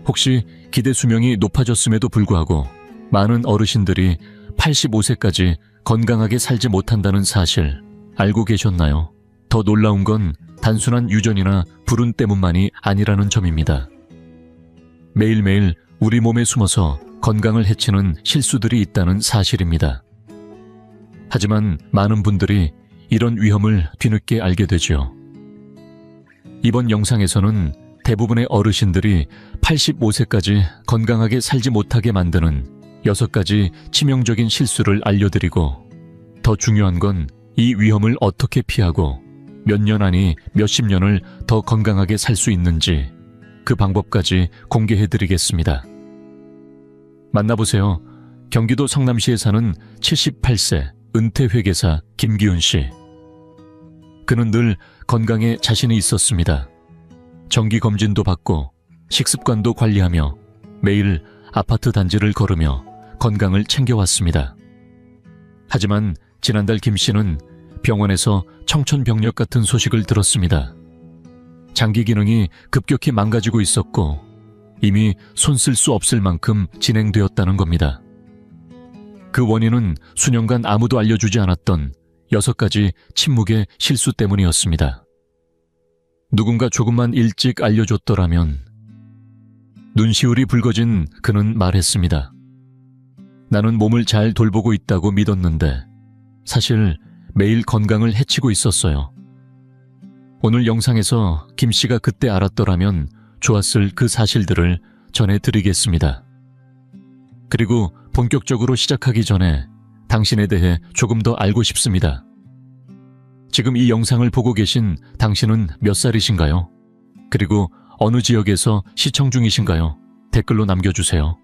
혹시 기대 수명이 높아졌음에도 불구하고 많은 어르신들이 85세까지 건강하게 살지 못한다는 사실 알고 계셨나요? 더 놀라운 건 단순한 유전이나 불운 때문만이 아니라는 점입니다. 매일매일 우리 몸에 숨어서 건강을 해치는 실수들이 있다는 사실입니다. 하지만 많은 분들이 이런 위험을 뒤늦게 알게 되죠. 이번 영상에서는 대부분의 어르신들이 85세까지 건강하게 살지 못하게 만드는 6가지 치명적인 실수를 알려드리고, 더 중요한 건 이 위험을 어떻게 피하고 몇 년 아니 몇십 년을 더 건강하게 살 수 있는지 그 방법까지 공개해드리겠습니다. 만나보세요. 경기도 성남시에 사는 78세 은퇴 회계사 김기훈 씨. 그는 늘 건강에 자신이 있었습니다. 정기검진도 받고 식습관도 관리하며 매일 아파트 단지를 걸으며 건강을 챙겨왔습니다. 하지만 지난달 김 씨는 병원에서 청천벽력 같은 소식을 들었습니다. 장기 기능이 급격히 망가지고 있었고 이미 손 쓸 수 없을 만큼 진행되었다는 겁니다. 그 원인은 수년간 아무도 알려주지 않았던 6가지 침묵의 실수 때문이었습니다. 누군가 조금만 일찍 알려줬더라면. 눈시울이 붉어진 그는 말했습니다. 나는 몸을 잘 돌보고 있다고 믿었는데 사실 매일 건강을 해치고 있었어요. 오늘 영상에서 김 씨가 그때 알았더라면 좋았을 그 사실들을 전해드리겠습니다. 그리고 본격적으로 시작하기 전에 당신에 대해 조금 더 알고 싶습니다. 지금 이 영상을 보고 계신 당신은 몇 살이신가요? 그리고 어느 지역에서 시청 중이신가요? 댓글로 남겨주세요.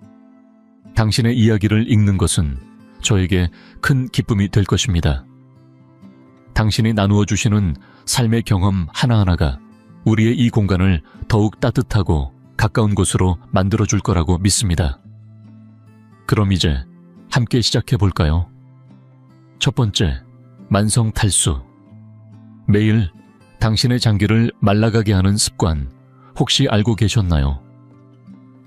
당신의 이야기를 읽는 것은 저에게 큰 기쁨이 될 것입니다. 당신이 나누어 주시는 삶의 경험 하나하나가 우리의 이 공간을 더욱 따뜻하고 가까운 곳으로 만들어줄 거라고 믿습니다. 그럼 이제 함께 시작해 볼까요? 첫 번째, 만성 탈수. 매일 당신의 장기를 말라가게 하는 습관, 혹시 알고 계셨나요?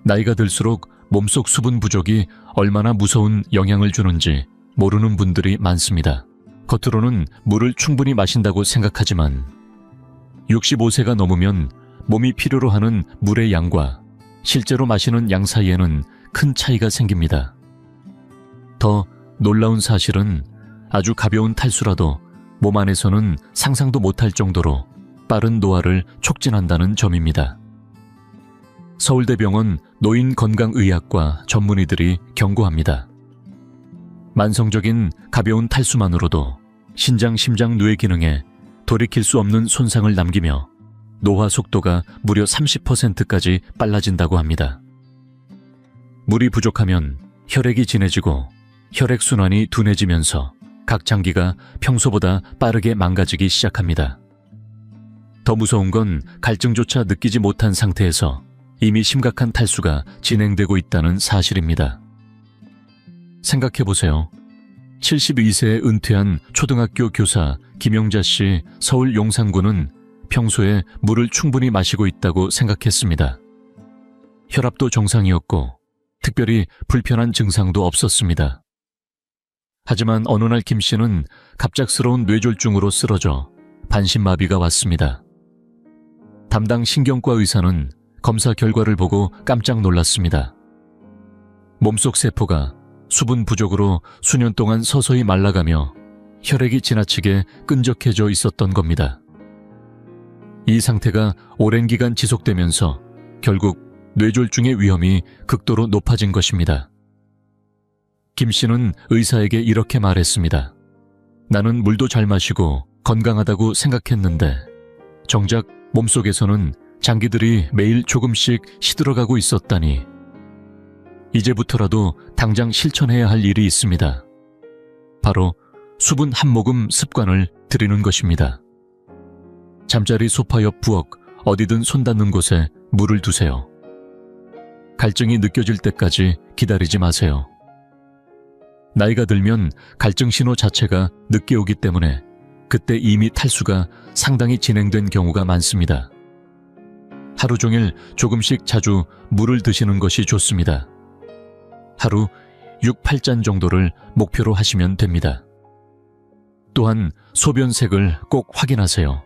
나이가 들수록 몸속 수분 부족이 얼마나 무서운 영향을 주는지 모르는 분들이 많습니다. 겉으로는 물을 충분히 마신다고 생각하지만 65세가 넘으면 몸이 필요로 하는 물의 양과 실제로 마시는 양 사이에는 큰 차이가 생깁니다. 더 놀라운 사실은 아주 가벼운 탈수라도 몸 안에서는 상상도 못할 정도로 빠른 노화를 촉진한다는 점입니다. 서울대병원 노인건강의학과 전문의들이 경고합니다. 만성적인 가벼운 탈수만으로도 신장, 심장, 뇌 기능에 돌이킬 수 없는 손상을 남기며 노화 속도가 무려 30%까지 빨라진다고 합니다. 물이 부족하면 혈액이 진해지고 혈액순환이 둔해지면서 각 장기가 평소보다 빠르게 망가지기 시작합니다. 더 무서운 건 갈증조차 느끼지 못한 상태에서 이미 심각한 탈수가 진행되고 있다는 사실입니다. 생각해보세요. 72세에 은퇴한 초등학교 교사 김영자 씨 서울 용산구는 평소에 물을 충분히 마시고 있다고 생각했습니다. 혈압도 정상이었고 특별히 불편한 증상도 없었습니다. 하지만 어느 날 김 씨는 갑작스러운 뇌졸중으로 쓰러져 반신마비가 왔습니다. 담당 신경과 의사는 검사 결과를 보고 깜짝 놀랐습니다. 몸속 세포가 수분 부족으로 수년 동안 서서히 말라가며 혈액이 지나치게 끈적해져 있었던 겁니다. 이 상태가 오랜 기간 지속되면서 결국 뇌졸중의 위험이 극도로 높아진 것입니다. 김 씨는 의사에게 이렇게 말했습니다. 나는 물도 잘 마시고 건강하다고 생각했는데 정작 몸속에서는 장기들이 매일 조금씩 시들어가고 있었다니. 이제부터라도 당장 실천해야 할 일이 있습니다. 바로 수분 한 모금 습관을 들이는 것입니다. 잠자리 소파 옆 부엌 어디든 손 닿는 곳에 물을 두세요. 갈증이 느껴질 때까지 기다리지 마세요. 나이가 들면 갈증 신호 자체가 늦게 오기 때문에 그때 이미 탈수가 상당히 진행된 경우가 많습니다. 하루 종일 조금씩 자주 물을 드시는 것이 좋습니다. 하루 6, 8잔 정도를 목표로 하시면 됩니다. 또한 소변색을 꼭 확인하세요.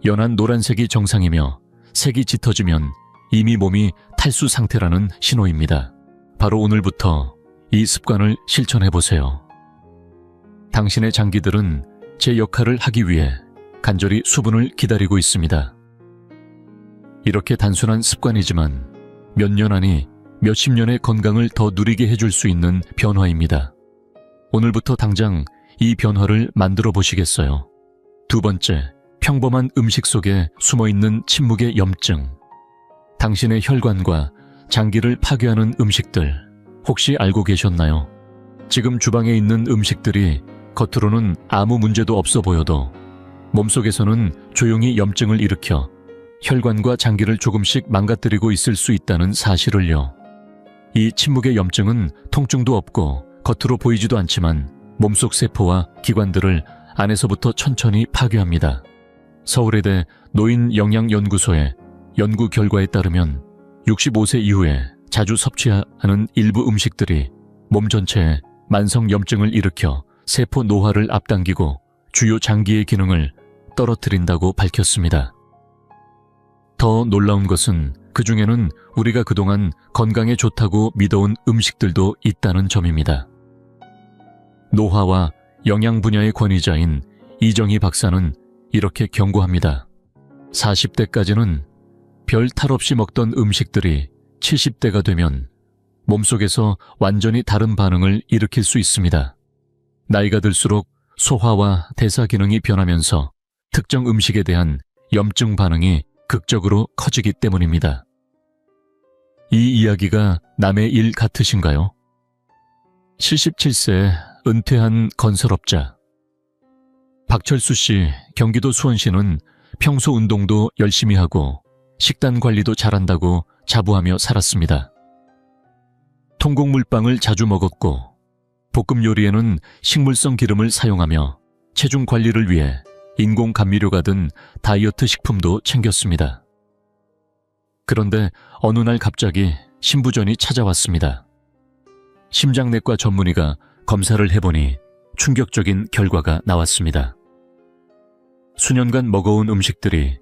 연한 노란색이 정상이며 색이 짙어지면 이미 몸이 탈수 상태라는 신호입니다. 바로 오늘부터 이 습관을 실천해보세요. 당신의 장기들은 제 역할을 하기 위해 간절히 수분을 기다리고 있습니다. 이렇게 단순한 습관이지만 몇 년 아니 몇십 년의 건강을 더 누리게 해줄 수 있는 변화입니다. 오늘부터 당장 이 변화를 만들어 보시겠어요? 두 번째, 평범한 음식 속에 숨어있는 침묵의 염증. 당신의 혈관과 장기를 파괴하는 음식들, 혹시 알고 계셨나요? 지금 주방에 있는 음식들이 겉으로는 아무 문제도 없어 보여도 몸속에서는 조용히 염증을 일으켜 혈관과 장기를 조금씩 망가뜨리고 있을 수 있다는 사실을요. 이 침묵의 염증은 통증도 없고 겉으로 보이지도 않지만 몸속 세포와 기관들을 안에서부터 천천히 파괴합니다. 서울의대 노인영양연구소의 연구 결과에 따르면 65세 이후에 자주 섭취하는 일부 음식들이 몸 전체에 만성 염증을 일으켜 세포 노화를 앞당기고 주요 장기의 기능을 떨어뜨린다고 밝혔습니다. 더 놀라운 것은 그 중에는 우리가 그동안 건강에 좋다고 믿어온 음식들도 있다는 점입니다. 노화와 영양 분야의 권위자인 이정희 박사는 이렇게 경고합니다. 40대까지는 별 탈 없이 먹던 음식들이 70대가 되면 몸속에서 완전히 다른 반응을 일으킬 수 있습니다. 나이가 들수록 소화와 대사 기능이 변하면서 특정 음식에 대한 염증 반응이 극적으로 커지기 때문입니다. 이 이야기가 남의 일 같으신가요? 77세 은퇴한 건설업자 박철수 씨, 경기도 수원시는 평소 운동도 열심히 하고 식단 관리도 잘한다고 자부하며 살았습니다. 통곡물빵을 자주 먹었고 볶음 요리에는 식물성 기름을 사용하며 체중 관리를 위해 인공 감미료가 든 다이어트 식품도 챙겼습니다. 그런데 어느 날 갑자기 신부전이 찾아왔습니다. 심장내과 전문의가 검사를 해보니 충격적인 결과가 나왔습니다. 수년간 먹어온 음식들이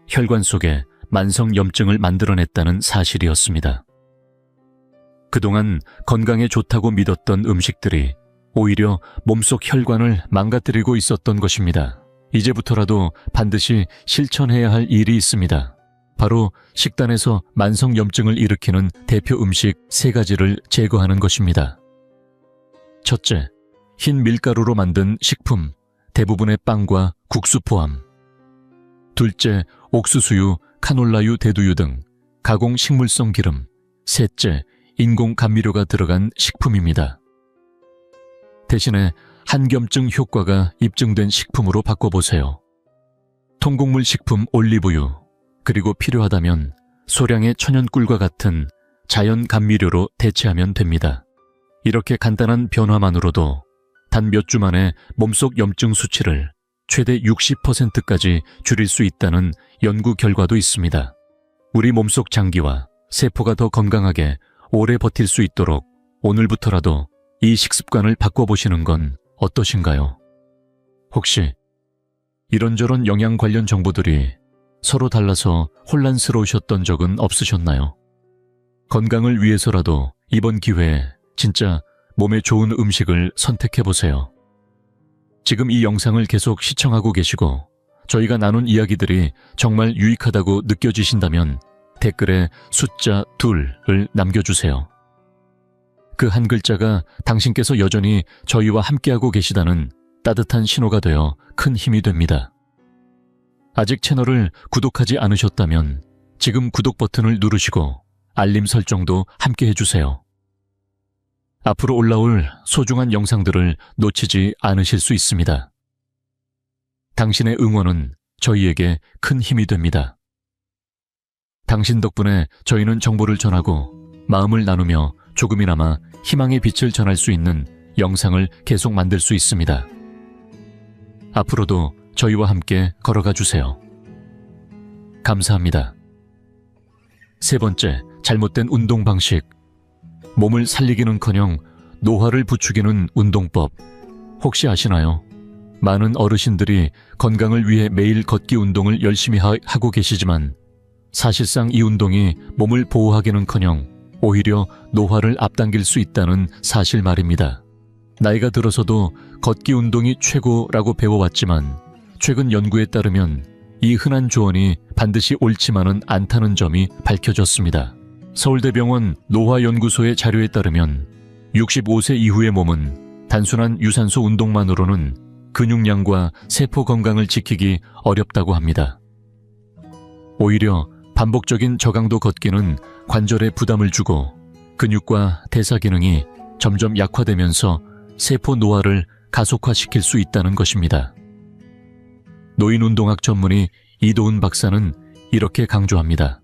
혈관 속에 만성 염증을 만들어냈다는 사실이었습니다. 그동안 건강에 좋다고 믿었던 음식들이 오히려 몸속 혈관을 망가뜨리고 있었던 것입니다. 이제부터라도 반드시 실천해야 할 일이 있습니다. 바로 식단에서 만성 염증을 일으키는 대표 음식 3가지를 제거하는 것입니다. 첫째, 흰 밀가루로 만든 식품, 대부분의 빵과 국수 포함. 둘째, 옥수수유, 카놀라유, 대두유 등 가공 식물성 기름. 셋째, 인공 감미료가 들어간 식품입니다. 대신에 한겸증 효과가 입증된 식품으로 바꿔보세요. 통곡물 식품 올리브유, 그리고 필요하다면 소량의 천연꿀과 같은 자연 감미료로 대체하면 됩니다. 이렇게 간단한 변화만으로도 단 몇 주 만에 몸속 염증 수치를 최대 60%까지 줄일 수 있다는 연구 결과도 있습니다. 우리 몸속 장기와 세포가 더 건강하게 오래 버틸 수 있도록 오늘부터라도 이 식습관을 바꿔보시는 건 어떠신가요? 혹시 이런저런 영양 관련 정보들이 서로 달라서 혼란스러우셨던 적은 없으셨나요? 건강을 위해서라도 이번 기회에 진짜 몸에 좋은 음식을 선택해보세요. 지금 이 영상을 계속 시청하고 계시고 저희가 나눈 이야기들이 정말 유익하다고 느껴지신다면 댓글에 숫자 2를 남겨주세요. 그 한 글자가 당신께서 여전히 저희와 함께하고 계시다는 따뜻한 신호가 되어 큰 힘이 됩니다. 아직 채널을 구독하지 않으셨다면 지금 구독 버튼을 누르시고 알림 설정도 함께 해주세요. 앞으로 올라올 소중한 영상들을 놓치지 않으실 수 있습니다. 당신의 응원은 저희에게 큰 힘이 됩니다. 당신 덕분에 저희는 정보를 전하고 마음을 나누며 조금이나마 희망의 빛을 전할 수 있는 영상을 계속 만들 수 있습니다. 앞으로도 저희와 함께 걸어가 주세요. 감사합니다. 세 번째, 잘못된 운동 방식. 몸을 살리기는커녕 노화를 부추기는 운동법. 혹시 아시나요? 많은 어르신들이 건강을 위해 매일 걷기 운동을 열심히 하고 계시지만 사실상 이 운동이 몸을 보호하기는커녕 오히려 노화를 앞당길 수 있다는 사실 말입니다. 나이가 들어서도 걷기 운동이 최고라고 배워왔지만 최근 연구에 따르면 이 흔한 조언이 반드시 옳지만은 않다는 점이 밝혀졌습니다. 서울대병원 노화연구소의 자료에 따르면 65세 이후의 몸은 단순한 유산소 운동만으로는 근육량과 세포 건강을 지키기 어렵다고 합니다. 오히려 반복적인 저강도 걷기는 관절에 부담을 주고 근육과 대사 기능이 점점 약화되면서 세포 노화를 가속화시킬 수 있다는 것입니다. 노인운동학 전문의 이도훈 박사는 이렇게 강조합니다.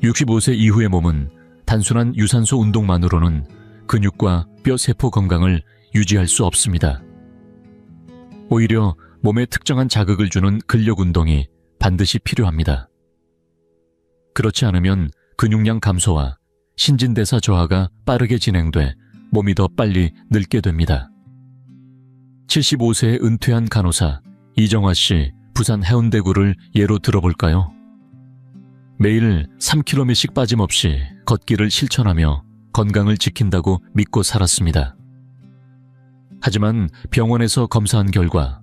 65세 이후의 몸은 단순한 유산소 운동만으로는 근육과 뼈 세포 건강을 유지할 수 없습니다. 오히려 몸에 특정한 자극을 주는 근력 운동이 반드시 필요합니다. 그렇지 않으면 근육량 감소와 신진대사 저하가 빠르게 진행돼 몸이 더 빨리 늙게 됩니다. 75세에 은퇴한 간호사 이정화 씨 부산 해운대구를 예로 들어볼까요? 매일 3km씩 빠짐없이 걷기를 실천하며 건강을 지킨다고 믿고 살았습니다. 하지만 병원에서 검사한 결과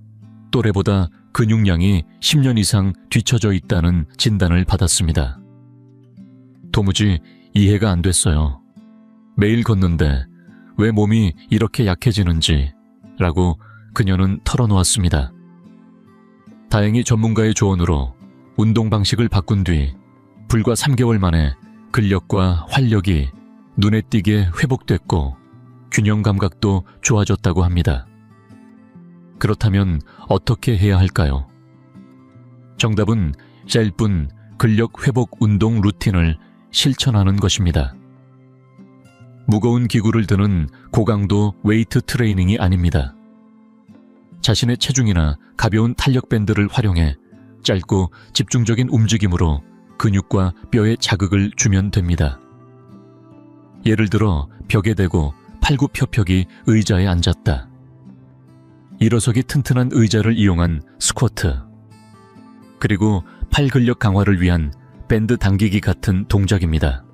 또래보다 근육량이 10년 이상 뒤처져 있다는 진단을 받았습니다. 도무지 이해가 안 됐어요. 매일 걷는데 왜 몸이 이렇게 약해지는지 라고 그녀는 털어놓았습니다. 다행히 전문가의 조언으로 운동 방식을 바꾼 뒤 불과 3개월 만에 근력과 활력이 눈에 띄게 회복됐고 균형 감각도 좋아졌다고 합니다. 그렇다면 어떻게 해야 할까요? 정답은 짧은 근력 회복 운동 루틴을 실천하는 것입니다. 무거운 기구를 드는 고강도 웨이트 트레이닝이 아닙니다. 자신의 체중이나 가벼운 탄력 밴드를 활용해 짧고 집중적인 움직임으로 근육과 뼈에 자극을 주면 됩니다. 예를 들어 벽에 대고 팔굽혀펴기 의자에 앉았다. 일어서기 튼튼한 의자를 이용한 스쿼트. 그리고 팔 근력 강화를 위한 밴드 당기기 같은 동작입니다.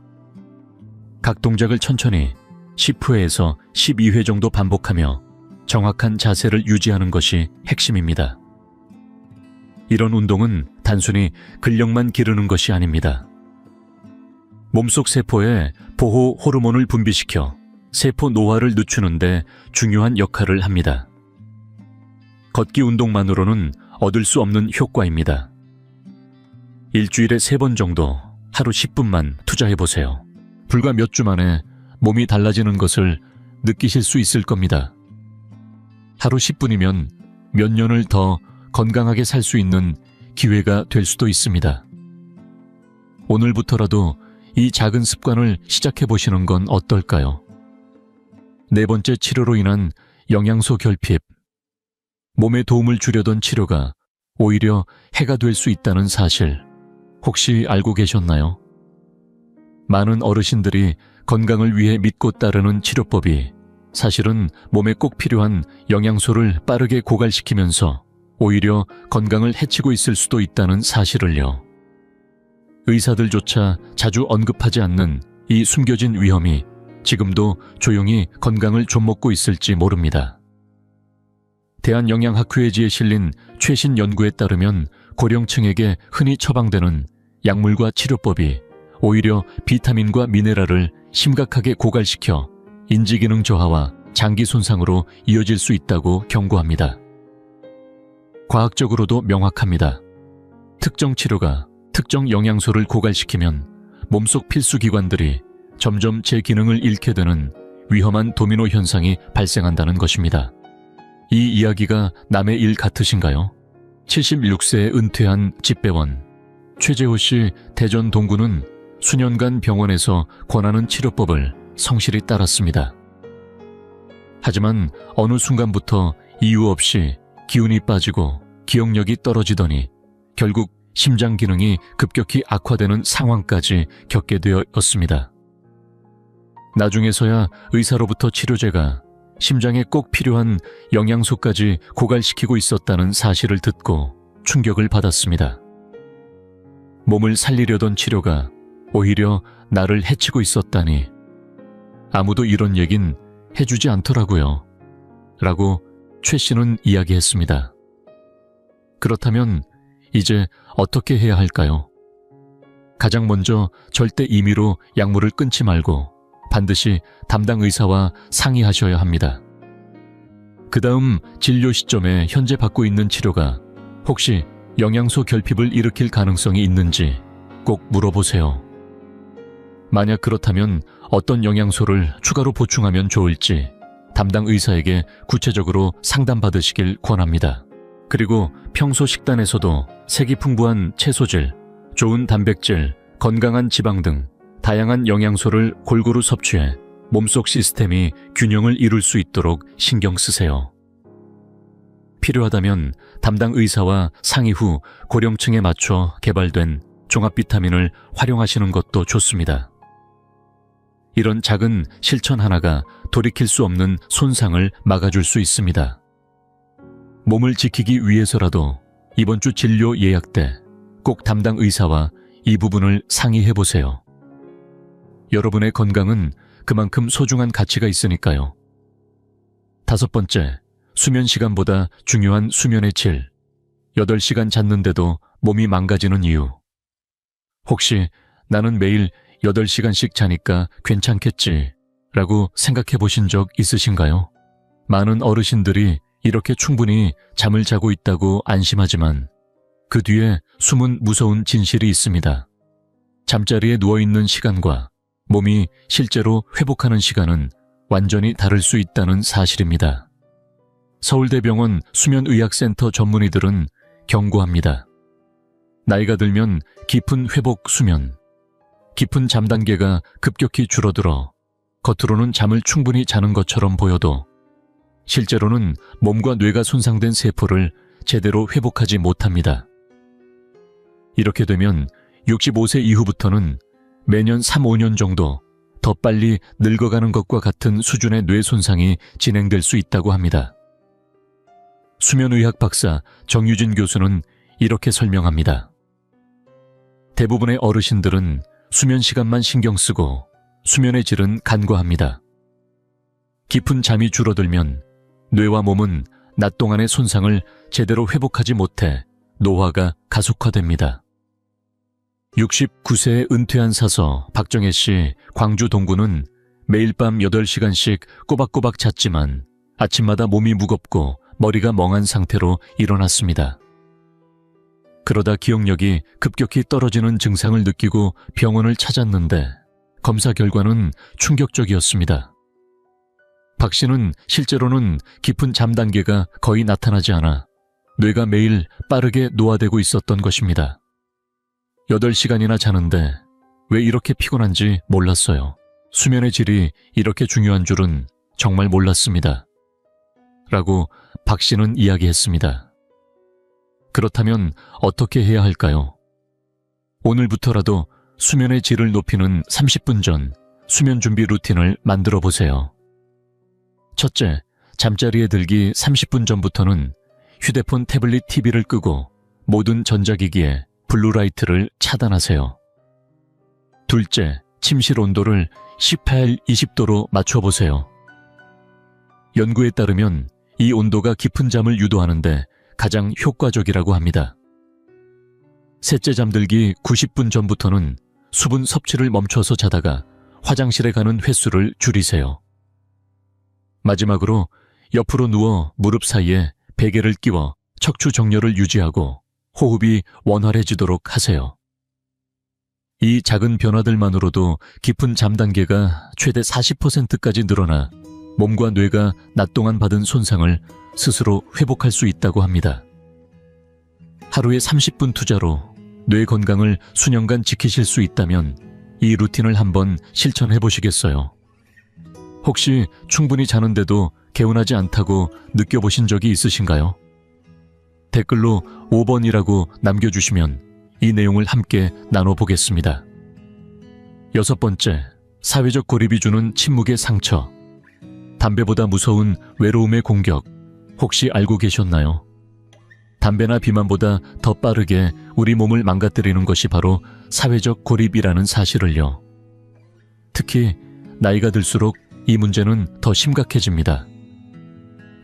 각 동작을 천천히 10회에서 12회 정도 반복하며 정확한 자세를 유지하는 것이 핵심입니다. 이런 운동은 단순히 근력만 기르는 것이 아닙니다. 몸속 세포에 보호 호르몬을 분비시켜 세포 노화를 늦추는 데 중요한 역할을 합니다. 걷기 운동만으로는 얻을 수 없는 효과입니다. 일주일에 3번 정도 하루 10분만 투자해보세요. 불과 몇 주 만에 몸이 달라지는 것을 느끼실 수 있을 겁니다. 하루 10분이면 몇 년을 더 건강하게 살 수 있는 기회가 될 수도 있습니다. 오늘부터라도 이 작은 습관을 시작해보시는 건 어떨까요? 네 번째, 치료로 인한 영양소 결핍. 몸에 도움을 주려던 치료가 오히려 해가 될 수 있다는 사실, 혹시 알고 계셨나요? 많은 어르신들이 건강을 위해 믿고 따르는 치료법이 사실은 몸에 꼭 필요한 영양소를 빠르게 고갈시키면서 오히려 건강을 해치고 있을 수도 있다는 사실을요. 의사들조차 자주 언급하지 않는 이 숨겨진 위험이 지금도 조용히 건강을 좀먹고 있을지 모릅니다. 대한영양학회지에 실린 최신 연구에 따르면 고령층에게 흔히 처방되는 약물과 치료법이 오히려 비타민과 미네랄을 심각하게 고갈시켜 인지기능 저하와 장기 손상으로 이어질 수 있다고 경고합니다. 과학적으로도 명확합니다. 특정 치료가 특정 영양소를 고갈시키면 몸속 필수 기관들이 점점 제 기능을 잃게 되는 위험한 도미노 현상이 발생한다는 것입니다. 이 이야기가 남의 일 같으신가요? 76세에 은퇴한 집배원 최재호 씨 대전 동구는 수년간 병원에서 권하는 치료법을 성실히 따랐습니다. 하지만 어느 순간부터 이유 없이 기운이 빠지고 기억력이 떨어지더니 결국 심장 기능이 급격히 악화되는 상황까지 겪게 되었습니다. 나중에서야 의사로부터 치료제가 심장에 꼭 필요한 영양소까지 고갈시키고 있었다는 사실을 듣고 충격을 받았습니다. 몸을 살리려던 치료가 오히려 나를 해치고 있었다니 아무도 이런 얘긴 해주지 않더라고요. 라고 최 씨는 이야기했습니다. 그렇다면 이제 어떻게 해야 할까요? 가장 먼저 절대 임의로 약물을 끊지 말고 반드시 담당 의사와 상의하셔야 합니다. 그 다음 진료 시점에 현재 받고 있는 치료가 혹시 영양소 결핍을 일으킬 가능성이 있는지 꼭 물어보세요. 만약 그렇다면 어떤 영양소를 추가로 보충하면 좋을지 담당 의사에게 구체적으로 상담받으시길 권합니다. 그리고 평소 식단에서도 색이 풍부한 채소질, 좋은 단백질, 건강한 지방 등 다양한 영양소를 골고루 섭취해 몸속 시스템이 균형을 이룰 수 있도록 신경 쓰세요. 필요하다면 담당 의사와 상의 후 고령층에 맞춰 개발된 종합 비타민을 활용하시는 것도 좋습니다. 이런 작은 실천 하나가 돌이킬 수 없는 손상을 막아줄 수 있습니다. 몸을 지키기 위해서라도 이번 주 진료 예약 때 꼭 담당 의사와 이 부분을 상의해 보세요. 여러분의 건강은 그만큼 소중한 가치가 있으니까요. 5번째, 수면 시간보다 중요한 수면의 질. 8시간 잤는데도 몸이 망가지는 이유. 혹시 나는 매일 8시간씩 자니까 괜찮겠지 라고 생각해 보신 적 있으신가요? 많은 어르신들이 이렇게 충분히 잠을 자고 있다고 안심하지만 그 뒤에 숨은 무서운 진실이 있습니다. 잠자리에 누워있는 시간과 몸이 실제로 회복하는 시간은 완전히 다를 수 있다는 사실입니다. 서울대병원 수면의학센터 전문의들은 경고합니다. 나이가 들면 깊은 회복 수면, 깊은 잠 단계가 급격히 줄어들어 겉으로는 잠을 충분히 자는 것처럼 보여도 실제로는 몸과 뇌가 손상된 세포를 제대로 회복하지 못합니다. 이렇게 되면 65세 이후부터는 매년 3-5년 정도 더 빨리 늙어가는 것과 같은 수준의 뇌 손상이 진행될 수 있다고 합니다. 수면의학 박사 정유진 교수는 이렇게 설명합니다. 대부분의 어르신들은 수면 시간만 신경 쓰고 수면의 질은 간과합니다. 깊은 잠이 줄어들면 뇌와 몸은 낮 동안의 손상을 제대로 회복하지 못해 노화가 가속화됩니다. 69세에 은퇴한 사서 박정혜 씨 광주 동구는 매일 밤 8시간씩 꼬박꼬박 잤지만 아침마다 몸이 무겁고 머리가 멍한 상태로 일어났습니다. 그러다 기억력이 급격히 떨어지는 증상을 느끼고 병원을 찾았는데 검사 결과는 충격적이었습니다. 박 씨는 실제로는 깊은 잠 단계가 거의 나타나지 않아 뇌가 매일 빠르게 노화되고 있었던 것입니다. 8시간이나 자는데 왜 이렇게 피곤한지 몰랐어요. 수면의 질이 이렇게 중요한 줄은 정말 몰랐습니다. 라고 박 씨는 이야기했습니다. 그렇다면 어떻게 해야 할까요? 오늘부터라도 수면의 질을 높이는 30분 전 수면 준비 루틴을 만들어 보세요. 첫째, 잠자리에 들기 30분 전부터는 휴대폰, 태블릿, TV를 끄고 모든 전자기기에 블루라이트를 차단하세요. 둘째, 침실 온도를 18, 20도로 맞춰보세요. 연구에 따르면 이 온도가 깊은 잠을 유도하는데 가장 효과적이라고 합니다. 셋째, 잠들기 90분 전부터는 수분 섭취를 멈춰서 자다가 화장실에 가는 횟수를 줄이세요. 마지막으로 옆으로 누워 무릎 사이에 베개를 끼워 척추 정렬을 유지하고 호흡이 원활해지도록 하세요. 이 작은 변화들만으로도 깊은 잠 단계가 최대 40%까지 늘어나 몸과 뇌가 낮 동안 받은 손상을 스스로 회복할 수 있다고 합니다. 하루에 30분 투자로 뇌 건강을 수년간 지키실 수 있다면 이 루틴을 한번 실천해 보시겠어요? 혹시 충분히 자는데도 개운하지 않다고 느껴보신 적이 있으신가요? 댓글로 5번이라고 남겨주시면 이 내용을 함께 나눠보겠습니다. 6번째, 사회적 고립이 주는 침묵의 상처. 담배보다 무서운 외로움의 공격, 혹시 알고 계셨나요? 담배나 비만보다 더 빠르게 우리 몸을 망가뜨리는 것이 바로 사회적 고립이라는 사실을요. 특히 나이가 들수록 이 문제는 더 심각해집니다.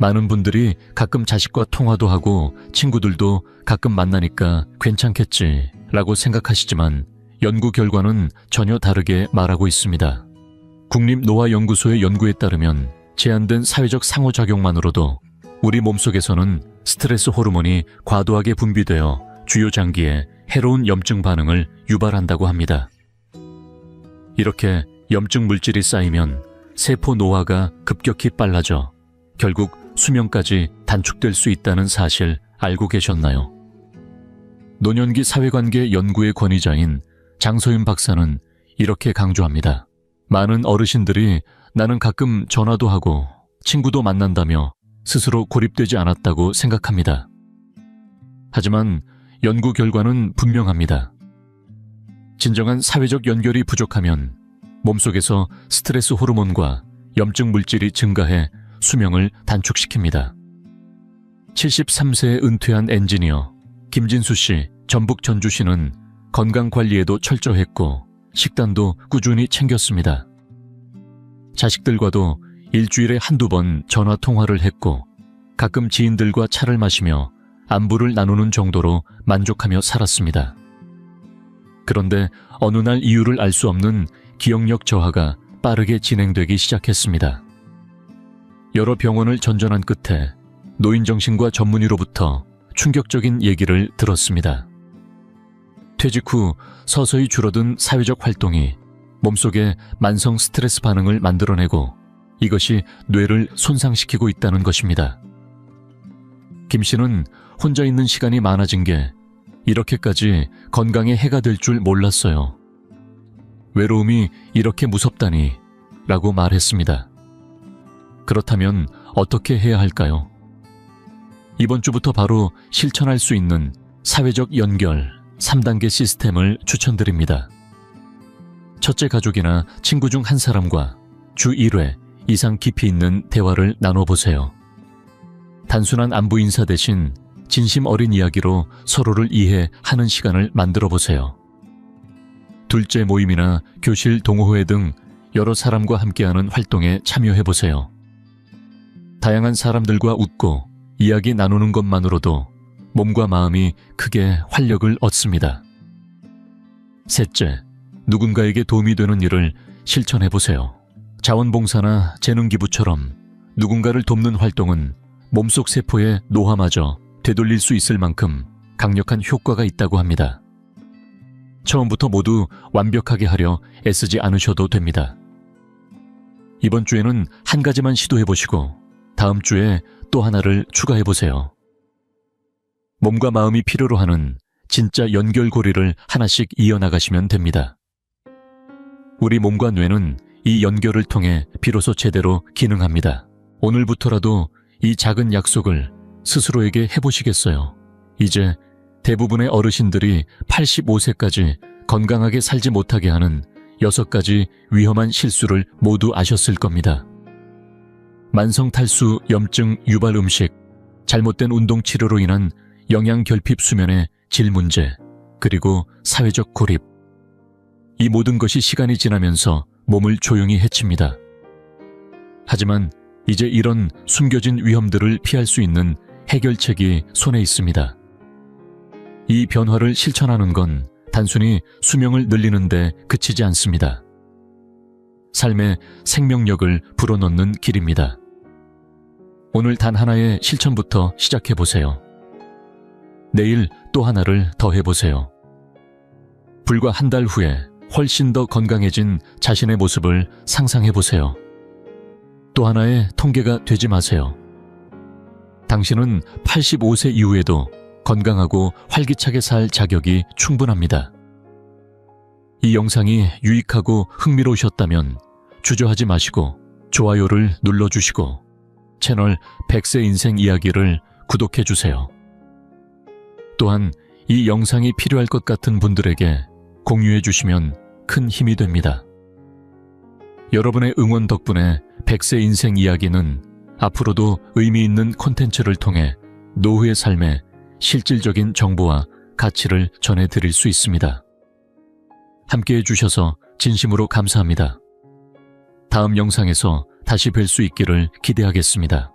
많은 분들이 가끔 자식과 통화도 하고 친구들도 가끔 만나니까 괜찮겠지 라고 생각하시지만 연구 결과는 전혀 다르게 말하고 있습니다. 국립노화연구소의 연구에 따르면 제한된 사회적 상호작용만으로도 우리 몸속에서는 스트레스 호르몬이 과도하게 분비되어 주요 장기에 해로운 염증 반응을 유발한다고 합니다. 이렇게 염증 물질이 쌓이면 세포 노화가 급격히 빨라져 결국 수명까지 단축될 수 있다는 사실 알고 계셨나요? 노년기 사회관계 연구의 권위자인 장서윤 박사는 이렇게 강조합니다. 많은 어르신들이 나는 가끔 전화도 하고 친구도 만난다며 스스로 고립되지 않았다고 생각합니다. 하지만 연구 결과는 분명합니다. 진정한 사회적 연결이 부족하면 몸속에서 스트레스 호르몬과 염증 물질이 증가해 수명을 단축시킵니다. 73세에 은퇴한 엔지니어 김진수 씨, 전북 전주시는 건강관리에도 철저했고 식단도 꾸준히 챙겼습니다. 자식들과도 일주일에 한두 번 전화통화를 했고 가끔 지인들과 차를 마시며 안부를 나누는 정도로 만족하며 살았습니다. 그런데 어느 날 이유를 알 수 없는 기억력 저하가 빠르게 진행되기 시작했습니다. 여러 병원을 전전한 끝에 노인정신과 전문의로부터 충격적인 얘기를 들었습니다. 퇴직 후 서서히 줄어든 사회적 활동이 몸속에 만성 스트레스 반응을 만들어내고 이것이 뇌를 손상시키고 있다는 것입니다. 김 씨는 혼자 있는 시간이 많아진 게 이렇게까지 건강에 해가 될 줄 몰랐어요. 외로움이 이렇게 무섭다니 라고 말했습니다. 그렇다면 어떻게 해야 할까요? 이번 주부터 바로 실천할 수 있는 사회적 연결 3단계 시스템을 추천드립니다. 첫째, 가족이나 친구 중 한 사람과 주 1회 이상 깊이 있는 대화를 나눠보세요. 단순한 안부 인사 대신 진심 어린 이야기로 서로를 이해하는 시간을 만들어 보세요. 둘째, 모임이나 교실, 동호회 등 여러 사람과 함께하는 활동에 참여해 보세요. 다양한 사람들과 웃고 이야기 나누는 것만으로도 몸과 마음이 크게 활력을 얻습니다. 셋째, 누군가에게 도움이 되는 일을 실천해 보세요. 자원봉사나 재능기부처럼 누군가를 돕는 활동은 몸속 세포의 노화마저 되돌릴 수 있을 만큼 강력한 효과가 있다고 합니다. 처음부터 모두 완벽하게 하려 애쓰지 않으셔도 됩니다. 이번 주에는 한 가지만 시도해보시고 다음 주에 또 하나를 추가해보세요. 몸과 마음이 필요로 하는 진짜 연결고리를 하나씩 이어나가시면 됩니다. 우리 몸과 뇌는 이 연결을 통해 비로소 제대로 기능합니다. 오늘부터라도 이 작은 약속을 스스로에게 해보시겠어요? 이제 대부분의 어르신들이 85세까지 건강하게 살지 못하게 하는 6가지 위험한 실수를 모두 아셨을 겁니다. 만성 탈수, 염증, 유발 음식, 잘못된 운동 치료로 인한 영양 결핍 수면의 질 문제, 그리고 사회적 고립. 이 모든 것이 시간이 지나면서 몸을 조용히 해칩니다. 하지만 이제 이런 숨겨진 위험들을 피할 수 있는 해결책이 손에 있습니다. 이 변화를 실천하는 건 단순히 수명을 늘리는 데 그치지 않습니다. 삶의 생명력을 불어넣는 길입니다. 오늘 단 하나의 실천부터 시작해보세요. 내일 또 하나를 더 해보세요. 불과 한 달 후에 훨씬 더 건강해진 자신의 모습을 상상해보세요. 또 하나의 통계가 되지 마세요. 당신은 85세 이후에도 건강하고 활기차게 살 자격이 충분합니다. 이 영상이 유익하고 흥미로우셨다면 주저하지 마시고 좋아요를 눌러주시고 채널 100세 인생 이야기를 구독해주세요. 또한 이 영상이 필요할 것 같은 분들에게 공유해 주시면 큰 힘이 됩니다. 여러분의 응원 덕분에 100세 인생 이야기는 앞으로도 의미 있는 콘텐츠를 통해 노후의 삶에 실질적인 정보와 가치를 전해드릴 수 있습니다. 함께해 주셔서 진심으로 감사합니다. 다음 영상에서 다시 뵐 수 있기를 기대하겠습니다.